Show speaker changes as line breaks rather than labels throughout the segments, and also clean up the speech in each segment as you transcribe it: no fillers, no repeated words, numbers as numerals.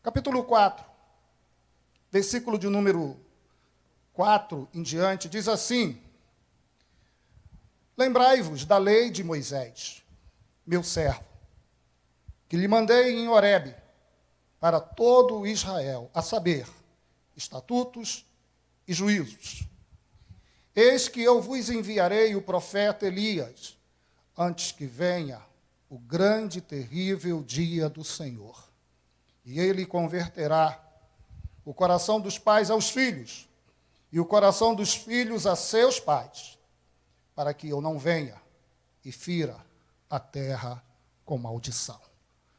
Capítulo 4, versículo de número 4 em diante, diz assim: Lembrai-vos da lei de Moisés, meu servo, que lhe mandei em Horebe, para todo Israel, a saber, estatutos e juízos. Eis que eu vos enviarei o profeta Elias, antes que venha o grande e terrível dia do Senhor. E ele converterá o coração dos pais aos filhos, e o coração dos filhos a seus pais, para que eu não venha e fira a terra com maldição.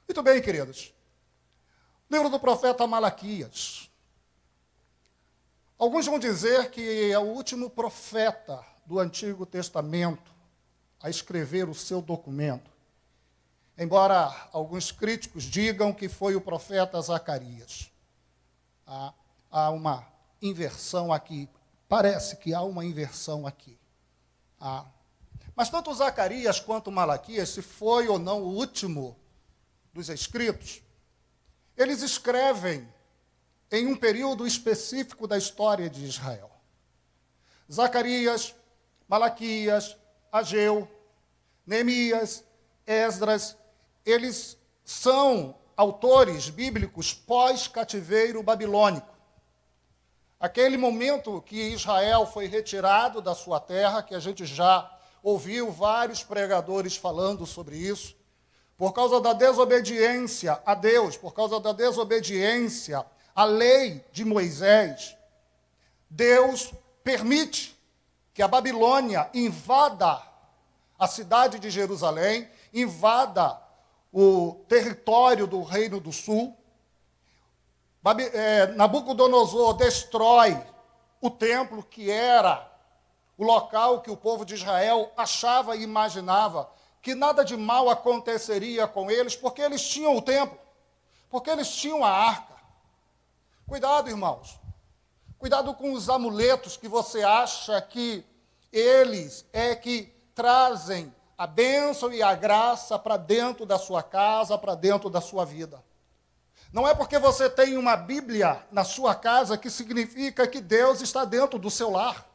Muito bem, queridos. Livro do profeta Malaquias. Alguns vão dizer que é o último profeta do Antigo Testamento a escrever o seu documento, embora alguns críticos digam que foi o profeta Zacarias. Há uma inversão aqui, parece que há uma inversão aqui. Mas tanto Zacarias quanto Malaquias, se foi ou não o último dos escritos, eles escrevem em um período específico da história de Israel. Zacarias, Malaquias, Ageu, Neemias, Esdras, eles são autores bíblicos pós-cativeiro babilônico. Aquele momento que Israel foi retirado da sua terra, que a gente já ouviu vários pregadores falando sobre isso, por causa da desobediência a Deus, por causa da desobediência à lei de Moisés, Deus permite que a Babilônia invada a cidade de Jerusalém, invada o território do Reino do Sul. Nabucodonosor destrói o templo, que era o local que o povo de Israel achava e imaginava que nada de mal aconteceria com eles, porque eles tinham o templo, porque eles tinham a arca. Cuidado, irmãos. Cuidado com os amuletos que você acha que eles é que trazem a bênção e a graça para dentro da sua casa, para dentro da sua vida. Não é porque você tem uma Bíblia na sua casa que significa que Deus está dentro do seu lar.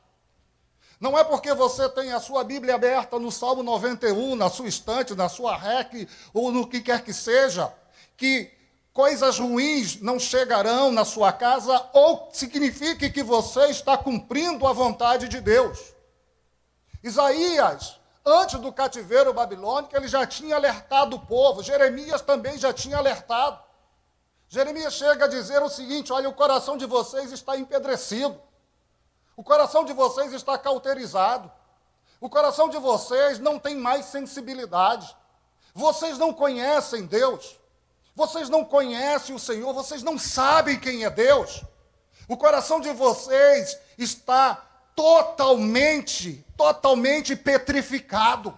Não é porque você tem a sua Bíblia aberta no Salmo 91, na sua estante, na sua rec, ou no que quer que seja, que coisas ruins não chegarão na sua casa, ou signifique que você está cumprindo a vontade de Deus. Isaías, antes do cativeiro babilônico, ele já tinha alertado o povo. Jeremias também já tinha alertado. Jeremias chega a dizer o seguinte: olha, o coração de vocês está empedrecido. O coração de vocês está cauterizado. O coração de vocês não tem mais sensibilidade. Vocês não conhecem Deus. Vocês não conhecem o Senhor. Vocês não sabem quem é Deus. O coração de vocês está totalmente petrificado.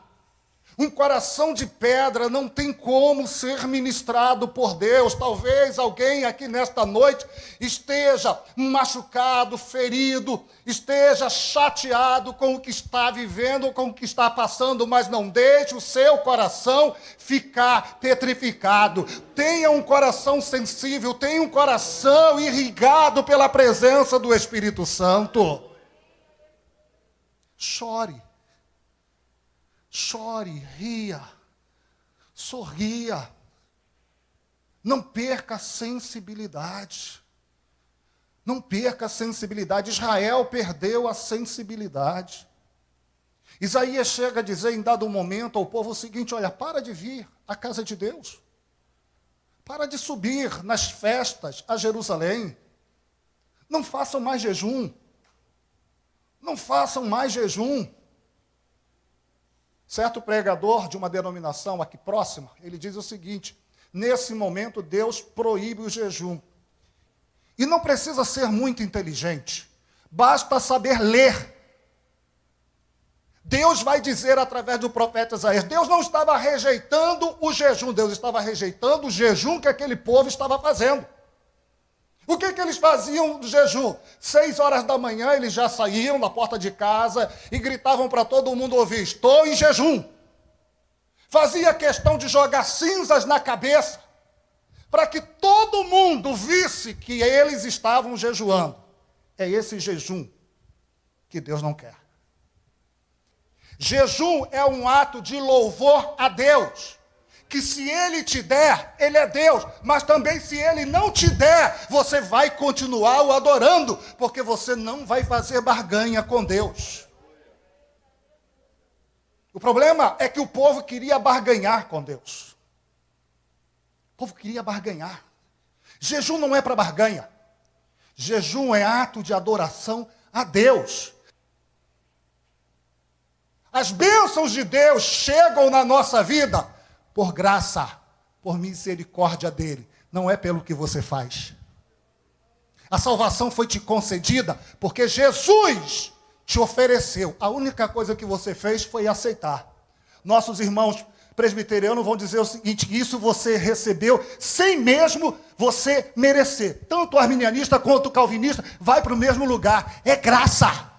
Um coração de pedra não tem como ser ministrado por Deus. Talvez alguém aqui nesta noite esteja machucado, ferido, esteja chateado com o que está vivendo, com o que está passando, mas não deixe o seu coração ficar petrificado. Tenha um coração sensível, tenha um coração irrigado pela presença do Espírito Santo. Chore, ria, sorria, não perca a sensibilidade, Israel perdeu a sensibilidade. Isaías chega a dizer em dado momento ao povo o seguinte: olha, para de vir à casa de Deus, para de subir nas festas a Jerusalém, não façam mais jejum, Certo pregador de uma denominação aqui próxima, ele diz o seguinte: nesse momento Deus proíbe o jejum. E não precisa ser muito inteligente, basta saber ler. Deus vai dizer através do profeta Isaías, Deus não estava rejeitando o jejum, Deus estava rejeitando o jejum que aquele povo estava fazendo. O que eles faziam do jejum? 6 horas da manhã eles já saíam da porta de casa e gritavam para todo mundo ouvir: estou em jejum. Fazia questão de jogar cinzas na cabeça. para que todo mundo visse que eles estavam jejuando. É esse jejum que Deus não quer. Jejum é um ato de louvor a Deus, que se Ele te der, Ele é Deus, mas também se Ele não te der, você vai continuar o adorando, porque você não vai fazer barganha com Deus. O problema é que o povo queria barganhar com Deus. O povo queria barganhar. Jejum não é para barganha. Jejum é ato de adoração a Deus. As bênçãos de Deus chegam na nossa vida por graça, por misericórdia dele. Não é pelo que você faz. A salvação foi te concedida porque Jesus te ofereceu. A única coisa que você fez foi aceitar. Nossos irmãos presbiterianos vão dizer o seguinte: isso você recebeu sem mesmo você merecer. Tanto o arminianista quanto o calvinista vai para o mesmo lugar. É graça.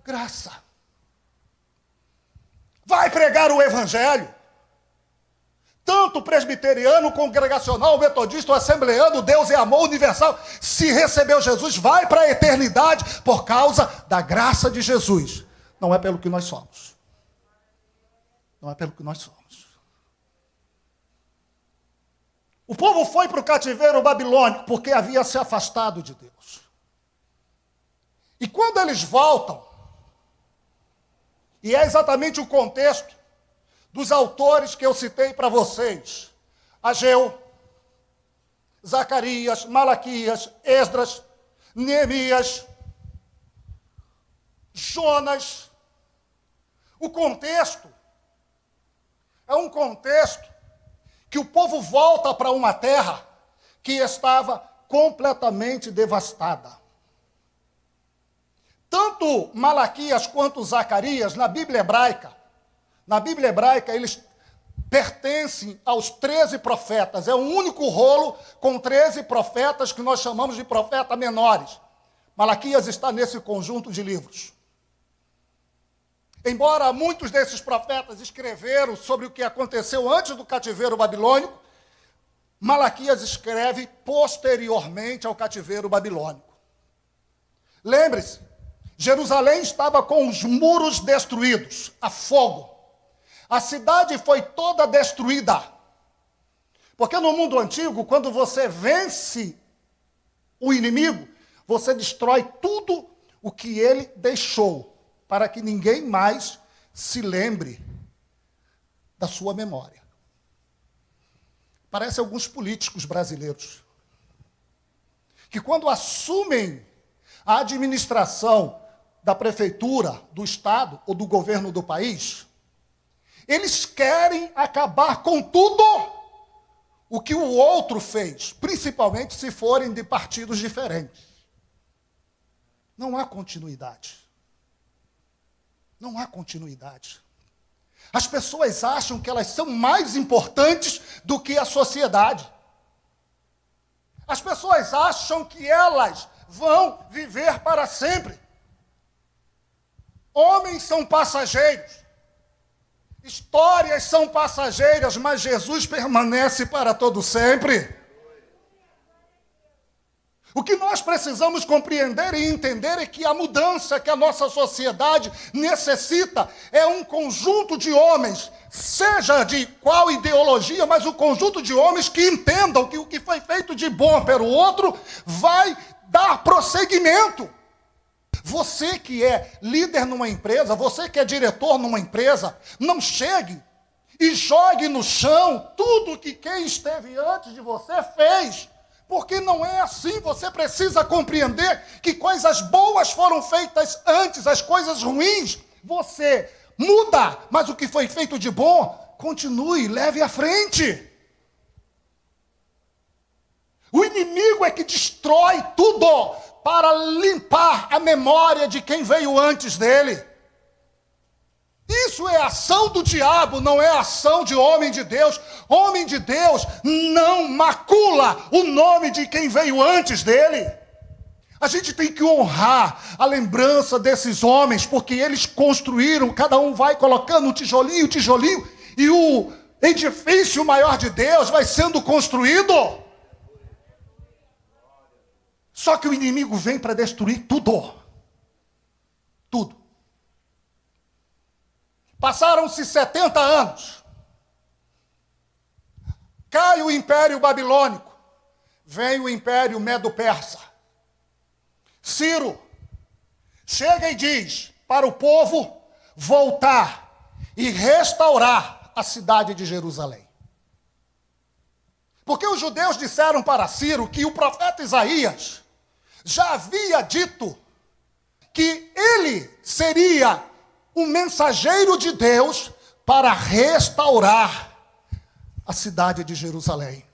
Graça. Vai pregar o evangelho. Tanto o presbiteriano, congregacional, o metodista, o assembleano, Deus é amor universal. Se recebeu Jesus, vai para a eternidade por causa da graça de Jesus. Não é pelo que nós somos. Não é pelo que nós somos. O povo foi para o cativeiro babilônico porque havia se afastado de Deus. E quando eles voltam, e é exatamente o contexto dos autores que eu citei para vocês: Ageu, Zacarias, Malaquias, Esdras, Neemias, Jonas. O contexto é um contexto que o povo volta para uma terra que estava completamente devastada. Tanto Malaquias quanto Zacarias, na Bíblia hebraica, eles pertencem aos 13 profetas. É um único rolo com 13 profetas que nós chamamos de profetas menores. Malaquias está nesse conjunto de livros. Embora muitos desses profetas escreveram sobre o que aconteceu antes do cativeiro babilônico, Malaquias escreve posteriormente ao cativeiro babilônico. Lembre-se, Jerusalém estava com os muros destruídos, a fogo. A cidade foi toda destruída. Porque no mundo antigo, quando você vence o inimigo, você destrói tudo o que ele deixou, para que ninguém mais se lembre da sua memória. Parece alguns políticos brasileiros, que quando assumem a administração da prefeitura, do estado ou do governo do país, eles querem acabar com tudo o que o outro fez, principalmente se forem de partidos diferentes. Não há continuidade. Não há continuidade. As pessoas acham que elas são mais importantes do que a sociedade. As pessoas acham que elas vão viver para sempre. Homens são passageiros. Histórias são passageiras, mas Jesus permanece para todo sempre. O que nós precisamos compreender e entender é que a mudança que a nossa sociedade necessita é um conjunto de homens, seja de qual ideologia, mas um conjunto de homens que entendam que o que foi feito de bom pelo outro vai dar prosseguimento. Você que é líder numa empresa, você que é diretor numa empresa, não chegue e jogue no chão tudo que quem esteve antes de você fez. Porque não é assim. Você precisa compreender que coisas boas foram feitas antes, as coisas ruins, você muda, mas o que foi feito de bom, continue, leve à frente. O inimigo é que destrói tudo para limpar a memória de quem veio antes dele. Isso é ação do diabo, não é ação de homem de Deus. Homem de Deus não macula o nome de quem veio antes dele. A gente tem que honrar a lembrança desses homens, porque eles construíram, cada um vai colocando um tijolinho, e edifício maior de Deus vai sendo construído. Só que o inimigo vem para destruir tudo. Tudo. Passaram-se 70 anos. Cai o Império Babilônico. Vem o Império Medo-Persa. Ciro chega e diz para o povo voltar e restaurar a cidade de Jerusalém. Porque os judeus disseram para Ciro que o profeta Isaías já havia dito que ele seria o mensageiro de Deus para restaurar a cidade de Jerusalém.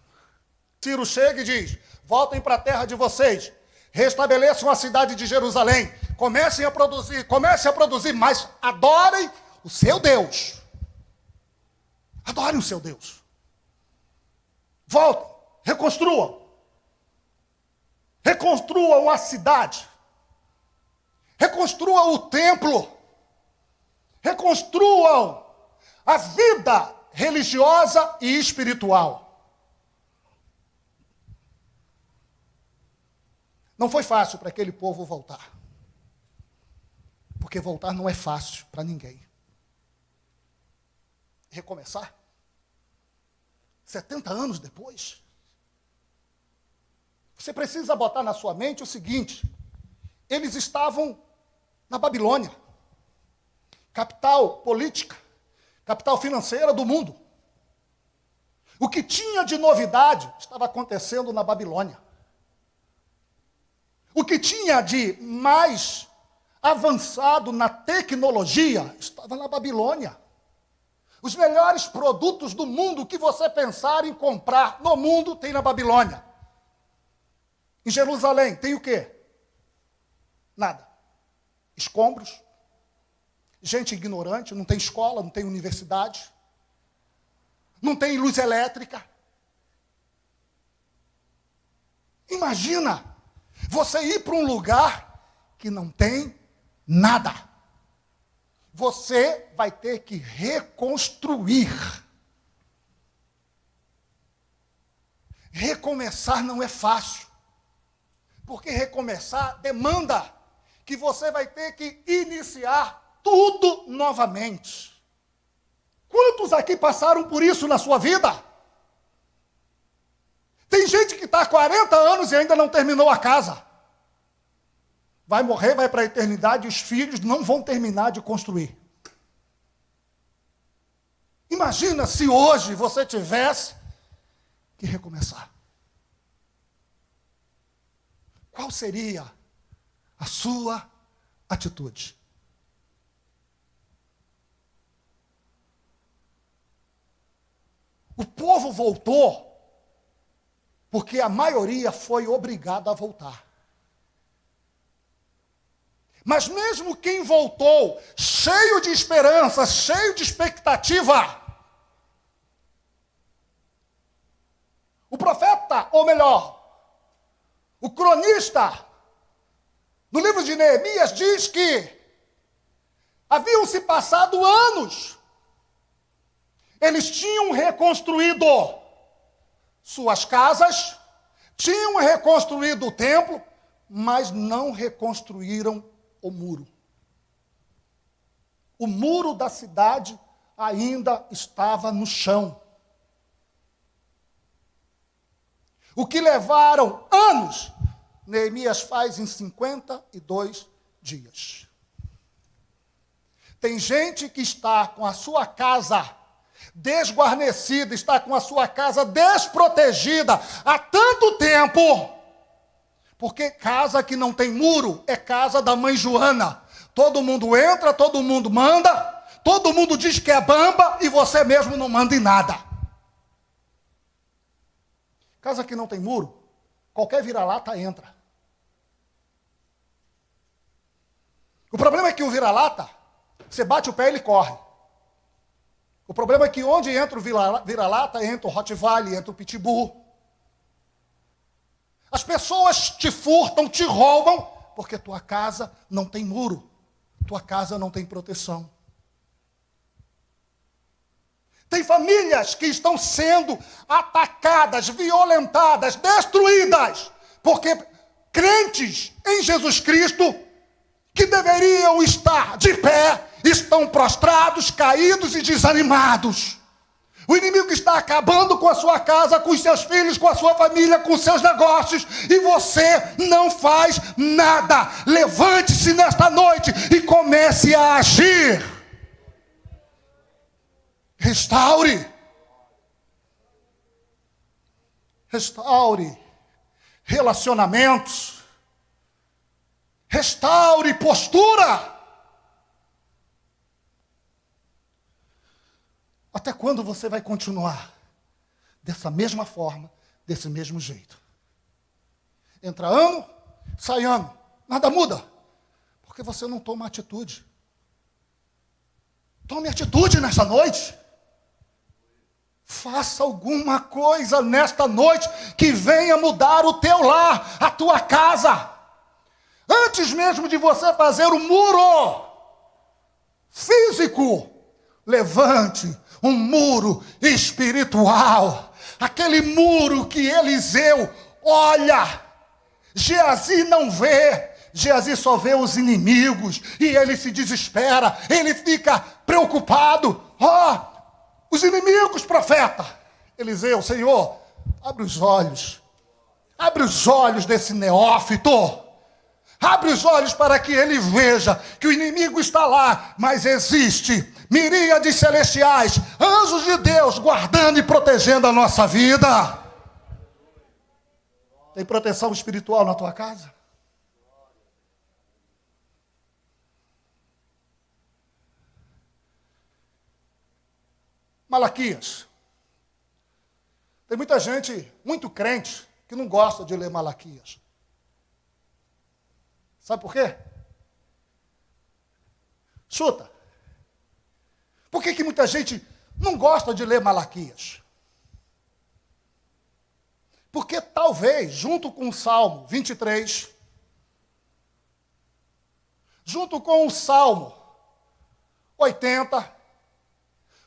Ciro chega e diz: voltem para a terra de vocês, restabeleçam a cidade de Jerusalém, comecem a produzir, mas adorem o seu Deus. Adorem o seu Deus. Voltem, reconstruam. Reconstruam a cidade. Reconstruam o templo. Reconstruam a vida religiosa e espiritual. Não foi fácil para aquele povo voltar. Porque voltar não é fácil para ninguém. Recomeçar? 70 anos depois? Você precisa botar na sua mente o seguinte: eles estavam na Babilônia, capital política, capital financeira do mundo. O que tinha de novidade estava acontecendo na Babilônia. O que tinha de mais avançado na tecnologia estava na Babilônia. Os melhores produtos do mundo que você pensar em comprar no mundo tem na Babilônia. Em Jerusalém tem o quê? Nada. Escombros. Gente ignorante, não tem escola, não tem universidade. Não tem luz elétrica. Imagina você ir para um lugar que não tem nada. Você vai ter que reconstruir. Recomeçar não é fácil. Porque recomeçar demanda que você vai ter que iniciar tudo novamente. Quantos aqui passaram por isso na sua vida? Tem gente que está há 40 anos e ainda não terminou a casa. Vai morrer, vai para a eternidade, e os filhos não vão terminar de construir. Imagina se hoje você tivesse que recomeçar. Qual seria a sua atitude? O povo voltou porque a maioria foi obrigada a voltar. Mas mesmo quem voltou, cheio de esperança, cheio de expectativa, o profeta, ou melhor, o cronista, no livro de Neemias, diz que haviam se passado anos. Eles tinham reconstruído suas casas, tinham reconstruído o templo, mas não reconstruíram o muro. O muro da cidade ainda estava no chão. O que levaram anos, Neemias faz em 52 dias. Tem gente que está com a sua casa desguarnecida, está com a sua casa desprotegida há tanto tempo, porque casa que não tem muro é casa da mãe Joana. Todo mundo entra, todo mundo manda, todo mundo diz que é bamba e você mesmo não manda em nada. Casa que não tem muro, qualquer vira-lata entra. O problema é que o vira-lata, você bate o pé e ele corre. O problema é que onde entra o vira-lata, entra o Rottweiler, entra o Pitbull. As pessoas te furtam, te roubam, porque tua casa não tem muro, tua casa não tem proteção. Tem famílias que estão sendo atacadas, violentadas, destruídas, porque crentes em Jesus Cristo, que deveriam estar de pé, estão prostrados, caídos e desanimados. O inimigo está acabando com a sua casa, com os seus filhos, com a sua família, com os seus negócios, e você não faz nada. Levante-se nesta noite e comece a agir. Restaure. Restaure relacionamentos. Restaure postura. Até quando você vai continuar dessa mesma forma, desse mesmo jeito? Entra ano, sai ano, nada muda, porque você não toma atitude. Tome atitude nesta noite. Faça alguma coisa nesta noite que venha mudar o teu lar, a tua casa. Antes mesmo de você fazer o muro físico, levante um muro espiritual. Aquele muro que Eliseu olha, Geazi não vê. Geazi só vê os inimigos e ele se desespera, ele fica preocupado. Os inimigos, profeta. Eliseu, Senhor, abre os olhos desse neófito. Abre os olhos para que ele veja que o inimigo está lá, mas existe miríades celestiais, anjos de Deus, guardando e protegendo a nossa vida. Tem proteção espiritual na tua casa? Malaquias. Tem muita gente, muito crente, que não gosta de ler Malaquias. Sabe por quê? Chuta. Por que muita gente não gosta de ler Malaquias? Porque talvez, junto com o Salmo 23, junto com o Salmo 80,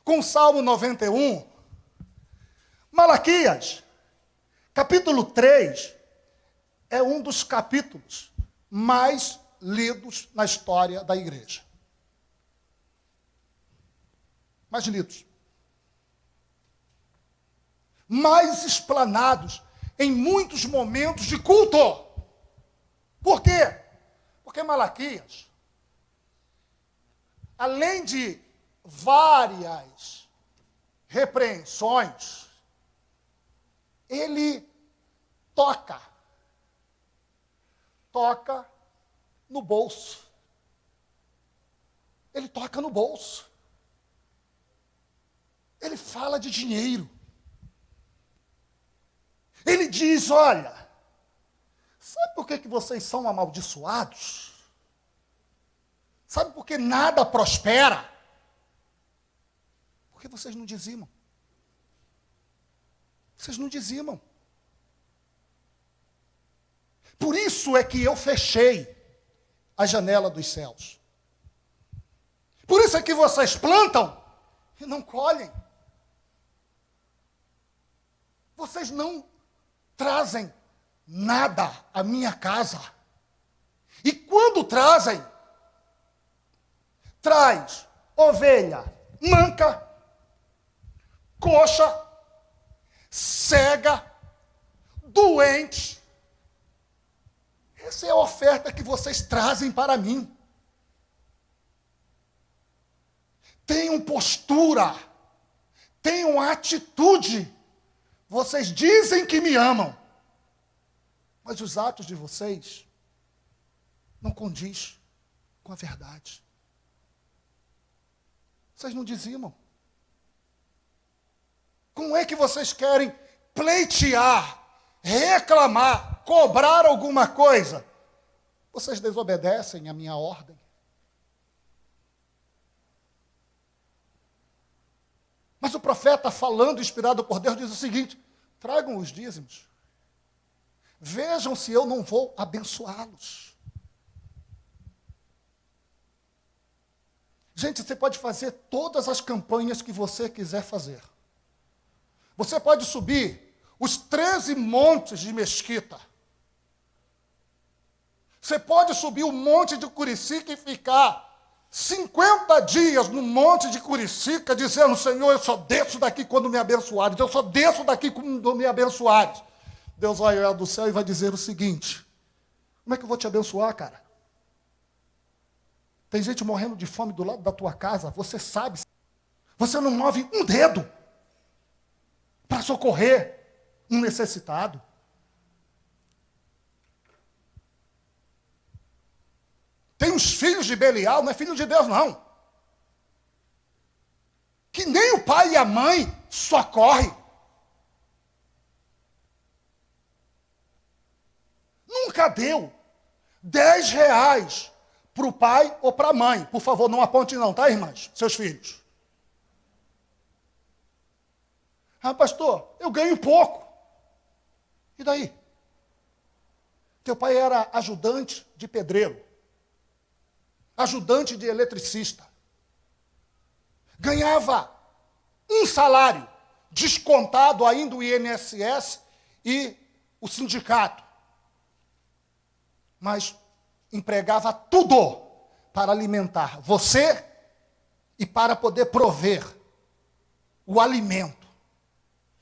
com o Salmo 91, Malaquias, capítulo 3, é um dos capítulos mais lidos na história da igreja. Mais lidos. Mais explanados em muitos momentos de culto. Por quê? Porque Malaquias, além de várias repreensões, ele toca no bolso. Ele toca no bolso. Ele fala de dinheiro. Ele diz, olha, sabe por que vocês são amaldiçoados? Sabe por que nada prospera? Porque vocês não dizimam. Vocês não dizimam. Por isso é que eu fechei a janela dos céus. Por isso é que vocês plantam e não colhem. Vocês não trazem nada à minha casa. E quando trazem, traz ovelha manca, coxa, cega, doente. Essa é a oferta que vocês trazem para mim. Tenham postura, tenham atitude. Vocês dizem que me amam, mas os atos de vocês não condiz com a verdade. Vocês não dizimam. Como é que vocês querem pleitear, reclamar, cobrar alguma coisa? Vocês desobedecem a minha ordem. Mas o profeta, falando, inspirado por Deus, diz o seguinte: tragam os dízimos. Vejam se eu não vou abençoá-los. Gente, você pode fazer todas as campanhas que você quiser fazer. Você pode subir os 13 montes de Mesquita. Você pode subir o monte de Curicica e ficar 50 dias no monte de Curicica, dizendo, Senhor, eu só desço daqui quando me abençoares, eu só desço daqui quando me abençoares. Deus vai olhar do céu e vai dizer o seguinte, como é que eu vou te abençoar, cara? Tem gente morrendo de fome do lado da tua casa, você sabe, você não move um dedo para socorrer um necessitado. Tem uns filhos de Belial, não é filho de Deus, não. Que nem o pai e a mãe socorre. Nunca deu 10 reais para o pai ou para a mãe. Por favor, não aponte não, tá, irmãs? Seus filhos. Ah, pastor, eu ganho pouco. E daí? Teu pai era ajudante de pedreiro. Ajudante de eletricista. Ganhava um salário, descontado ainda o INSS e o sindicato. Mas empregava tudo para alimentar você e para poder prover o alimento.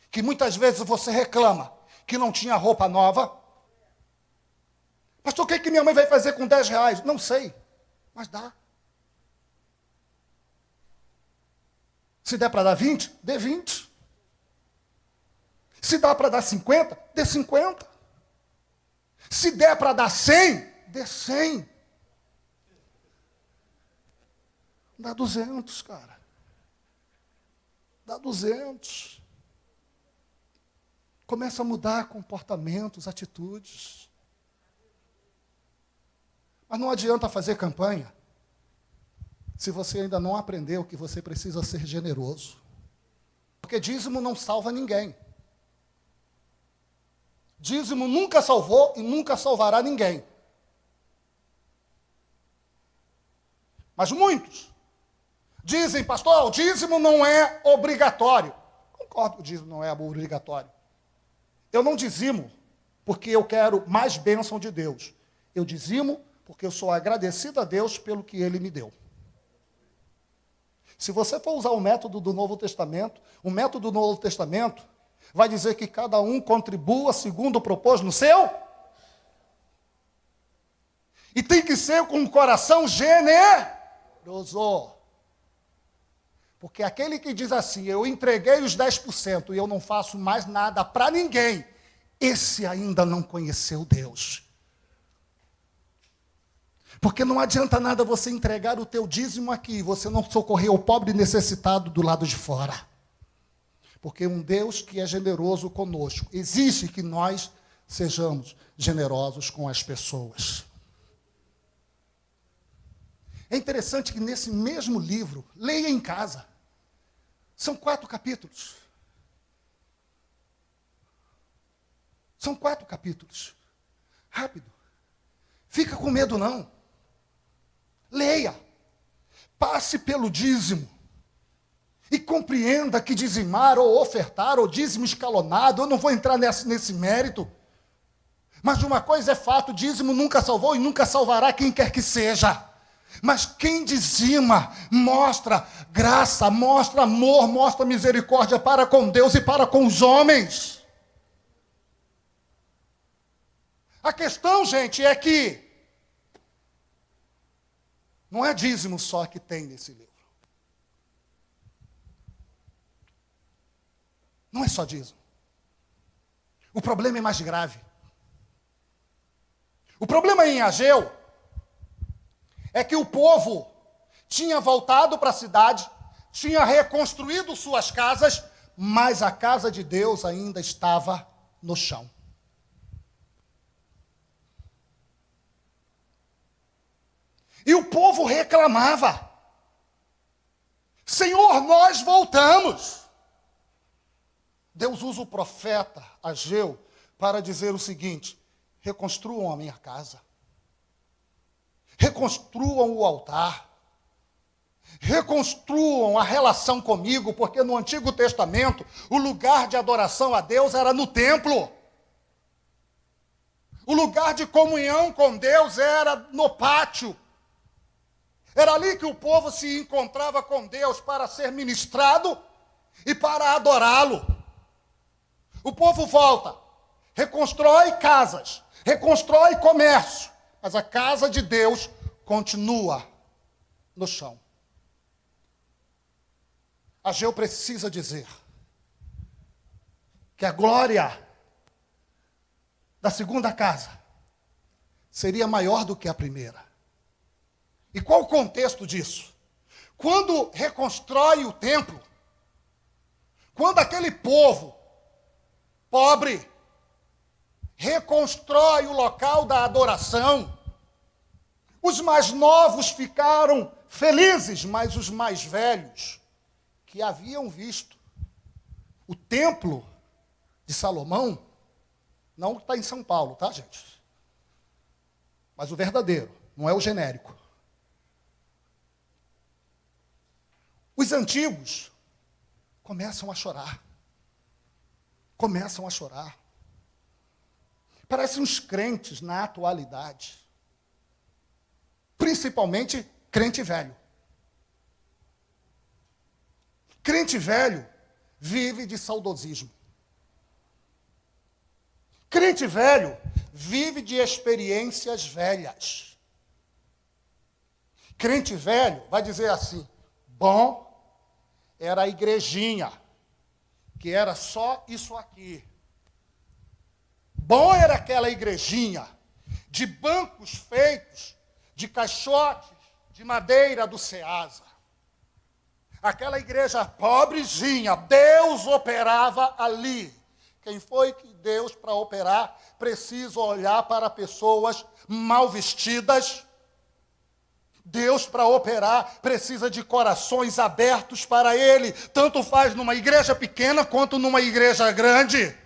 Que muitas vezes você reclama que não tinha roupa nova. Pastor, o que minha mãe vai fazer com 10 reais? Não sei. Mas dá. Se der para dar 20, dê 20. Se dá para dar 50, dê 50. Se der para dar 100, dê 100. Dá 200, cara. Dá 200. Começa a mudar comportamentos, atitudes. Mas não adianta fazer campanha se você ainda não aprendeu que você precisa ser generoso. Porque dízimo não salva ninguém. Dízimo nunca salvou e nunca salvará ninguém. Mas muitos dizem, pastor, o dízimo não é obrigatório. Concordo que o dízimo não é obrigatório. Eu não dizimo porque eu quero mais bênção de Deus. Eu dizimo porque eu sou agradecido a Deus pelo que Ele me deu. Se você for usar o método do Novo Testamento, o método do Novo Testamento vai dizer que cada um contribua segundo o propôs no seu. E tem que ser com um coração generoso. Porque aquele que diz assim, eu entreguei os 10% e eu não faço mais nada para ninguém, esse ainda não conheceu Deus. Porque não adianta nada você entregar o teu dízimo aqui e você não socorrer o pobre necessitado do lado de fora. Porque um Deus que é generoso conosco, exige que nós sejamos generosos com as pessoas. É interessante que nesse mesmo livro, leia em casa, são 4 capítulos. São 4 capítulos. Rápido. Fica com medo não. Leia, passe pelo dízimo e compreenda que dizimar ou ofertar ou dízimo escalonado, eu não vou entrar nesse mérito, mas uma coisa é fato, dízimo nunca salvou e nunca salvará quem quer que seja, mas quem dizima mostra graça, mostra amor, mostra misericórdia para com Deus e para com os homens. A questão, gente, é que não é dízimo só que tem nesse livro. Não é só dízimo. O problema é mais grave. O problema em Ageu é que o povo tinha voltado para a cidade, tinha reconstruído suas casas, mas a casa de Deus ainda estava no chão. E o povo reclamava. Senhor, nós voltamos. Deus usa o profeta Ageu para dizer o seguinte: reconstruam a minha casa. Reconstruam o altar. reconstruam a relação comigo, porque no Antigo Testamento o lugar de adoração a Deus era no templo. O lugar de comunhão com Deus era no pátio. Era ali que o povo se encontrava com Deus para ser ministrado e para adorá-lo. O povo volta, reconstrói casas, reconstrói comércio, mas a casa de Deus continua no chão. Ageu precisa dizer que a glória da segunda casa seria maior do que a primeira. E qual o contexto disso? Quando reconstrói o templo, quando aquele povo pobre reconstrói o local da adoração, os mais novos ficaram felizes, mas os mais velhos, que haviam visto o templo de Salomão, não está em São Paulo, tá, gente? Mas o verdadeiro, não é o genérico. Os antigos começam a chorar. Começam a chorar. Parecem uns crentes na atualidade. Principalmente crente velho. Crente velho vive de saudosismo. Crente velho vive de experiências velhas. Crente velho vai dizer assim: bom era a igrejinha, que era só isso aqui. Bom era aquela igrejinha de bancos feitos de caixotes de madeira do Ceasa. Aquela igreja pobrezinha, Deus operava ali. Quem foi que Deus, para operar, precisa olhar para pessoas mal vestidas? Deus, para operar, precisa de corações abertos para Ele. Tanto faz numa igreja pequena quanto numa igreja grande.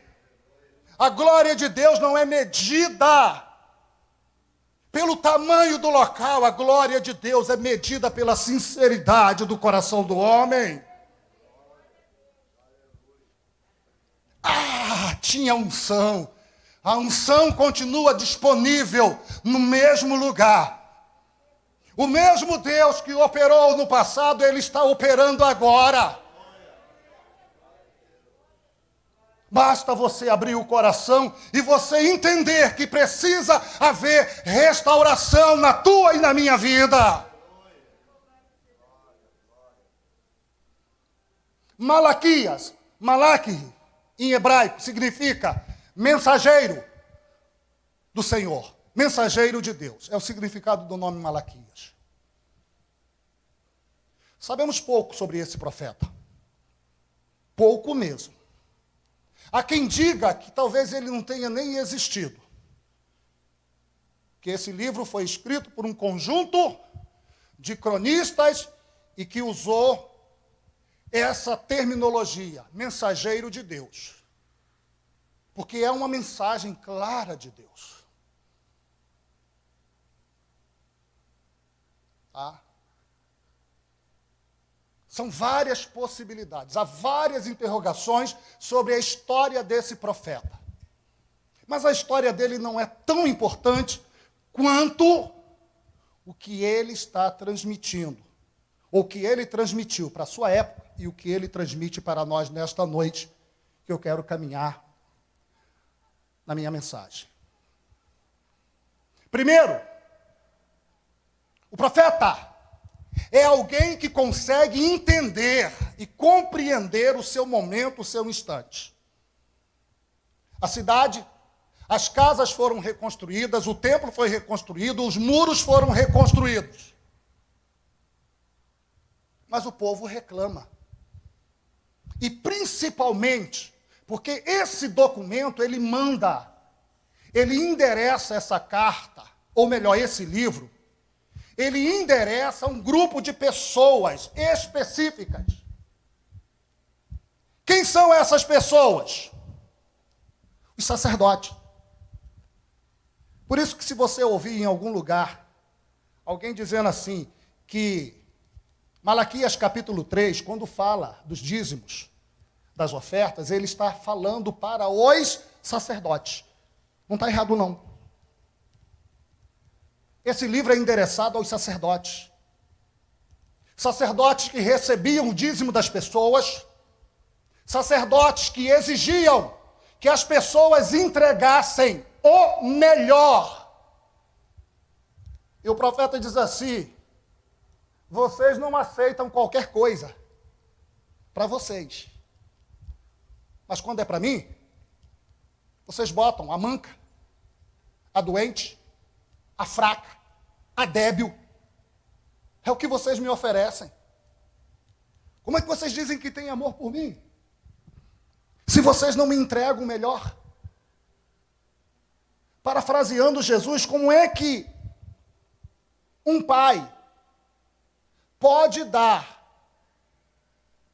A glória de Deus não é medida pelo tamanho do local. A glória de Deus é medida pela sinceridade do coração do homem. Tinha unção. A unção continua disponível no mesmo lugar. O mesmo Deus que operou no passado, Ele está operando agora. Basta você abrir o coração e você entender que precisa haver restauração na tua e na minha vida. Malaquias, Malaque, em hebraico, significa mensageiro do Senhor, mensageiro de Deus. É o significado do nome Malaquias. Sabemos pouco sobre esse profeta. Pouco mesmo. Há quem diga que talvez ele não tenha nem existido. Que esse livro foi escrito por um conjunto de cronistas e que usou essa terminologia, mensageiro de Deus. Porque é uma mensagem clara de Deus. Tá? São várias possibilidades, há várias interrogações sobre a história desse profeta. Mas a história dele não é tão importante quanto o que ele está transmitindo, ou o que ele transmitiu para a sua época e o que ele transmite para nós nesta noite, que eu quero caminhar na minha mensagem. Primeiro, o profeta é alguém que consegue entender e compreender o seu momento, o seu instante. A cidade, as casas foram reconstruídas, o templo foi reconstruído, os muros foram reconstruídos. Mas o povo reclama. E principalmente, porque esse documento, ele manda, ele endereça essa carta, ou melhor, esse livro, ele endereça um grupo de pessoas específicas. Quem são essas pessoas? Os sacerdotes. Por isso que se você ouvir em algum lugar alguém dizendo assim, que Malaquias capítulo 3, quando fala dos dízimos, das ofertas, ele está falando para os sacerdotes. Não está errado, não. Esse livro é endereçado aos sacerdotes. Sacerdotes que recebiam o dízimo das pessoas, sacerdotes que exigiam que as pessoas entregassem o melhor. E o profeta diz assim: vocês não aceitam qualquer coisa para vocês. Mas quando é para mim, vocês botam a manca, a doente, a fraca, a débil. É o que vocês me oferecem. Como é que vocês dizem que têm amor por mim, se vocês não me entregam o melhor? Parafraseando Jesus, como é que um pai pode dar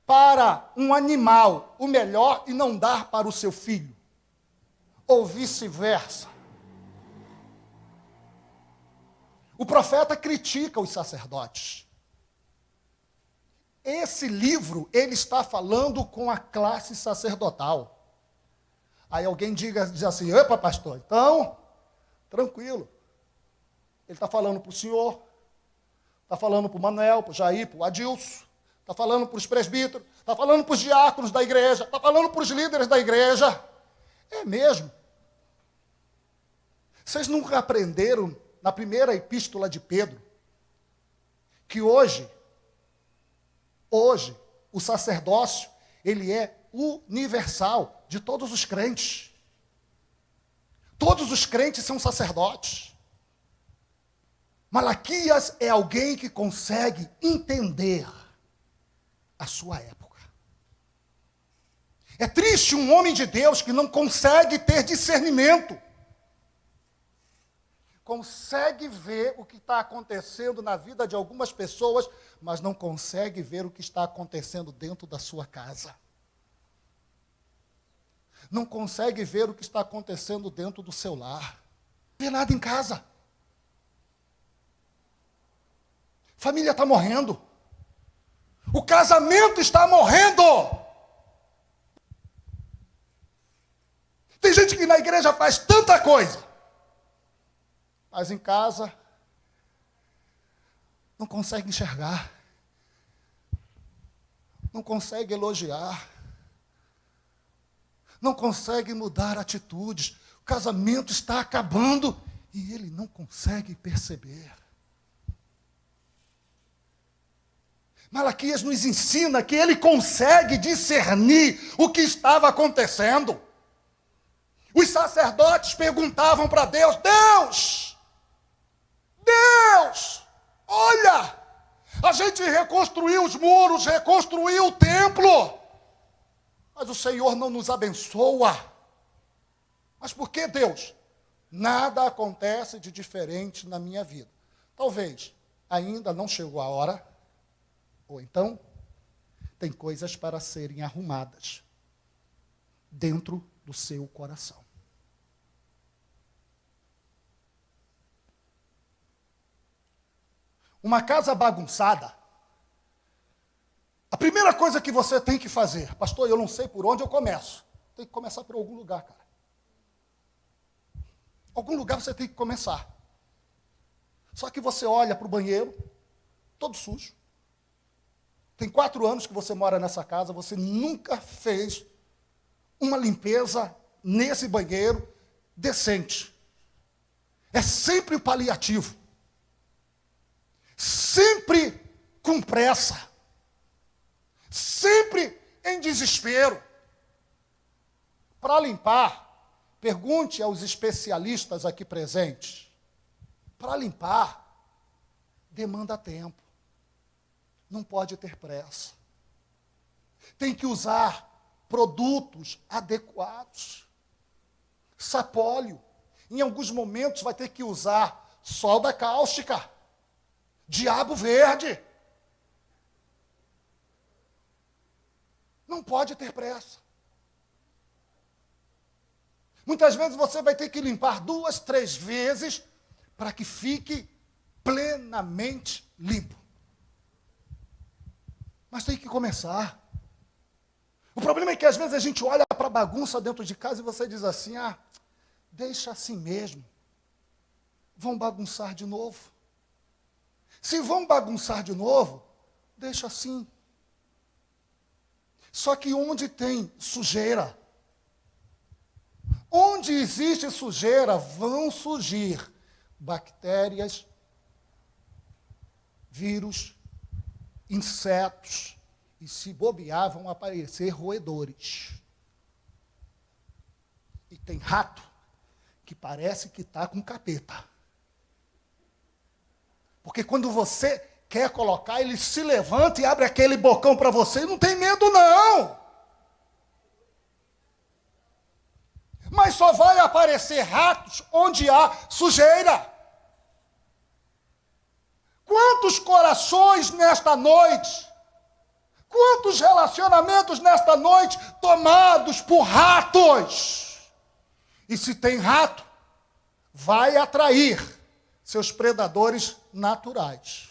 para um animal o melhor e não dar para o seu filho? Ou vice-versa. O profeta critica os sacerdotes. Esse livro, ele está falando com a classe sacerdotal. Aí alguém diz assim: opa, pastor, então, tranquilo. Ele está falando para o senhor, está falando para o Manuel, para o Jair, para o Adilson, está falando para os presbíteros, está falando para os diáconos da igreja, está falando para os líderes da igreja. É mesmo. Vocês nunca aprenderam na primeira epístola de Pedro que hoje, o sacerdócio, ele é universal de todos os crentes. Todos os crentes são sacerdotes. Malaquias é alguém que consegue entender a sua época. É triste um homem de Deus que não consegue ter discernimento. Consegue ver o que está acontecendo na vida de algumas pessoas, mas não consegue ver o que está acontecendo dentro da sua casa. Não consegue ver o que está acontecendo dentro do seu lar. Não vê nada em casa. Família está morrendo. O casamento está morrendo. Tem gente que na igreja faz tanta coisa, mas em casa não consegue enxergar, não consegue elogiar, não consegue mudar atitudes. O casamento está acabando e ele não consegue perceber. Malaquias nos ensina que ele consegue discernir o que estava acontecendo. Os sacerdotes perguntavam para Deus: Deus, olha, a gente reconstruiu os muros, reconstruiu o templo, mas o Senhor não nos abençoa. Mas por que, Deus? Nada acontece de diferente na minha vida. Talvez ainda não chegou a hora, ou então tem coisas para serem arrumadas dentro do seu coração. Uma casa bagunçada, a primeira coisa que você tem que fazer: pastor, eu não sei por onde eu começo. Tem que começar por algum lugar, cara. Algum lugar você tem que começar. Só que você olha para o banheiro, todo sujo. Tem 4 anos que você mora nessa casa, você nunca fez uma limpeza nesse banheiro decente. É sempre o paliativo. Sempre com pressa. Sempre em desespero. Para limpar, pergunte aos especialistas aqui presentes. Para limpar, demanda tempo. Não pode ter pressa. Tem que usar produtos adequados. Sapólio. Em alguns momentos vai ter que usar solda cáustica. Diabo verde. Não pode ter pressa. Muitas vezes você vai ter que limpar 2, 3 vezes para que fique plenamente limpo. Mas tem que começar. O problema é que às vezes a gente olha para a bagunça dentro de casa e você diz assim, deixa assim mesmo. Vão bagunçar de novo. Se vão bagunçar de novo, deixa assim. Só que onde tem sujeira, onde existe sujeira, vão surgir bactérias, vírus, insetos, e se bobear, vão aparecer roedores. E tem rato que parece que está com capeta. Porque quando você quer colocar, ele se levanta e abre aquele bocão para você, e não tem medo não. Mas só vai aparecer ratos onde há sujeira. Quantos corações nesta noite, quantos relacionamentos nesta noite tomados por ratos? E se tem rato, vai atrair seus predadores naturais.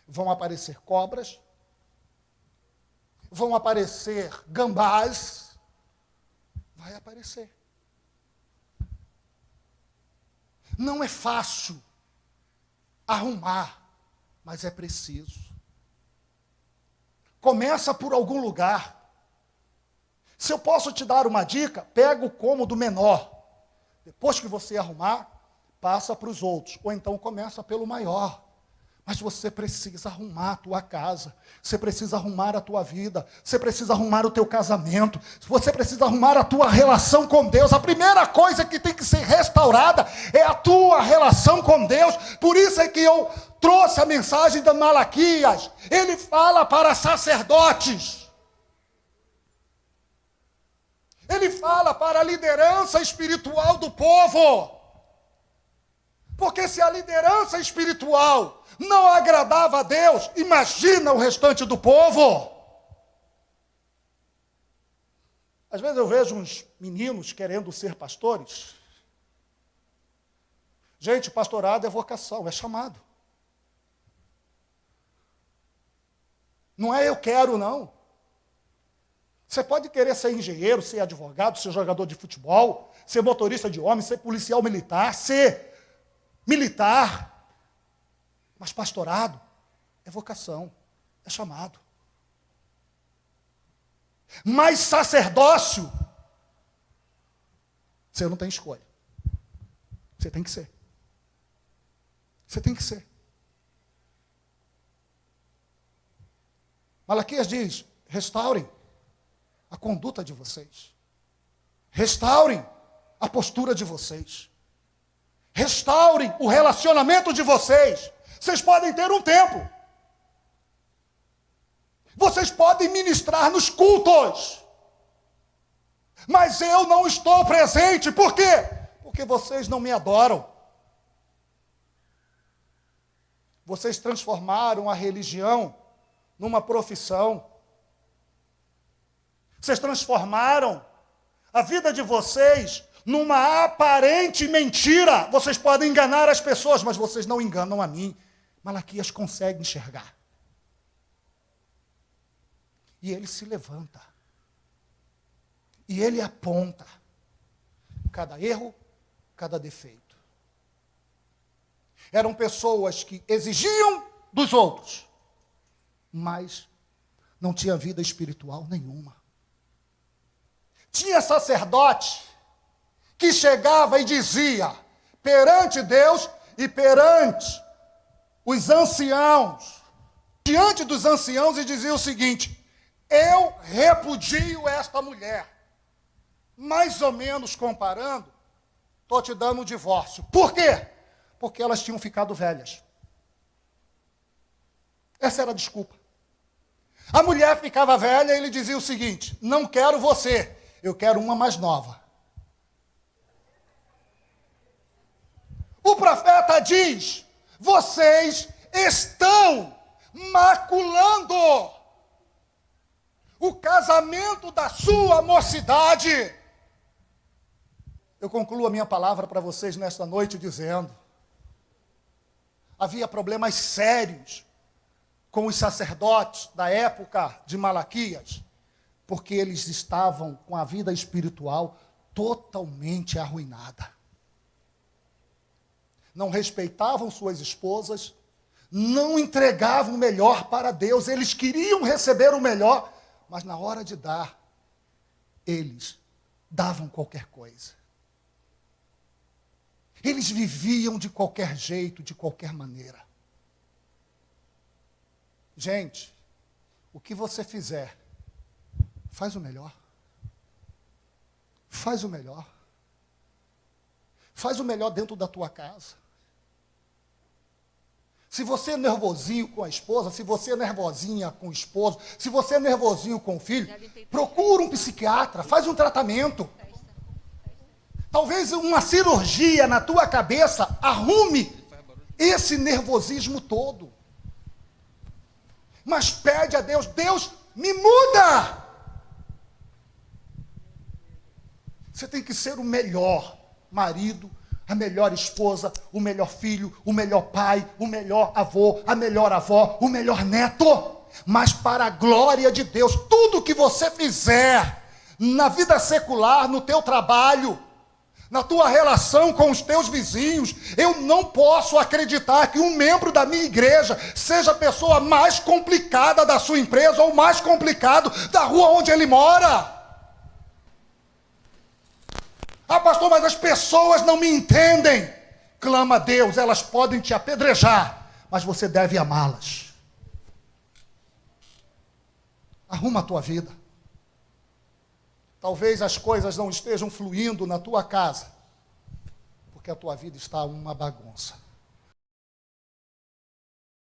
Vão aparecer cobras, vão aparecer gambás, vai aparecer. Não é fácil arrumar, mas é preciso. Começa por algum lugar. Se eu posso te dar uma dica, pega o cômodo menor. Depois que você arrumar, passa para os outros. Ou então começa pelo maior. Mas você precisa arrumar a tua casa, você precisa arrumar a tua vida, você precisa arrumar o teu casamento, você precisa arrumar a tua relação com Deus. A primeira coisa que tem que ser restaurada é a tua relação com Deus. Por isso é que eu trouxe a mensagem de Malaquias. Ele fala para sacerdotes. Ele fala para a liderança espiritual do povo. Porque se a liderança espiritual não agradava a Deus, imagina o restante do povo. Às vezes eu vejo uns meninos querendo ser pastores. Gente, pastorado é vocação, é chamado. Não é eu quero, não. Você pode querer ser engenheiro, ser advogado, ser jogador de futebol, ser motorista de ônibus, ser policial militar, ser militar. Mas pastorado é vocação, é chamado. Mas sacerdócio, você não tem escolha. Você tem que ser. Você tem que ser. Malaquias diz, restaurem a conduta de vocês. Restaurem a postura de vocês. Restaurem o relacionamento de vocês. Vocês podem ter um templo. Vocês podem ministrar nos cultos. Mas eu não estou presente. Por quê? Porque vocês não me adoram. Vocês transformaram a religião numa profissão. Vocês transformaram a vida de vocês numa aparente mentira. Vocês podem enganar as pessoas, mas vocês não enganam a mim. Malaquias consegue enxergar. E ele se levanta. E ele aponta cada erro, cada defeito. Eram pessoas que exigiam dos outros, mas não tinha vida espiritual nenhuma. Tinha sacerdote que chegava e dizia perante Deus e perante os anciãos, diante dos anciãos, e dizia o seguinte: eu repudio esta mulher. Mais ou menos comparando, estou te dando um divórcio. Por quê? Porque elas tinham ficado velhas. Essa era a desculpa. A mulher ficava velha e ele dizia o seguinte: não quero você, eu quero uma mais nova. O profeta diz: vocês estão maculando o casamento da sua mocidade. Eu concluo a minha palavra para vocês nesta noite dizendo: havia problemas sérios com os sacerdotes da época de Malaquias, porque eles estavam com a vida espiritual totalmente arruinada. Não respeitavam suas esposas, não entregavam o melhor para Deus, eles queriam receber o melhor, mas na hora de dar, eles davam qualquer coisa. Eles viviam de qualquer jeito, de qualquer maneira. Gente, o que você fizer, faz o melhor. Faz o melhor. Faz o melhor dentro da tua casa. Se você é nervosinho com a esposa, se você é nervosinha com o esposo, se você é nervosinho com o filho, procura um psiquiatra, faz um tratamento. Talvez uma cirurgia na tua cabeça arrume esse nervosismo todo. Mas pede a Deus, Deus, me muda! Você tem que ser o melhor marido, a melhor esposa, o melhor filho, o melhor pai, o melhor avô, a melhor avó, o melhor neto. Mas para a glória de Deus, tudo que você fizer na vida secular, no teu trabalho, na tua relação com os teus vizinhos, eu não posso acreditar que um membro da minha igreja seja a pessoa mais complicada da sua empresa ou mais complicado da rua onde ele mora. Ah, pastor, mas as pessoas não me entendem. Clama a Deus, elas podem te apedrejar, mas você deve amá-las. Arruma a tua vida. Talvez as coisas não estejam fluindo na tua casa, porque a tua vida está uma bagunça.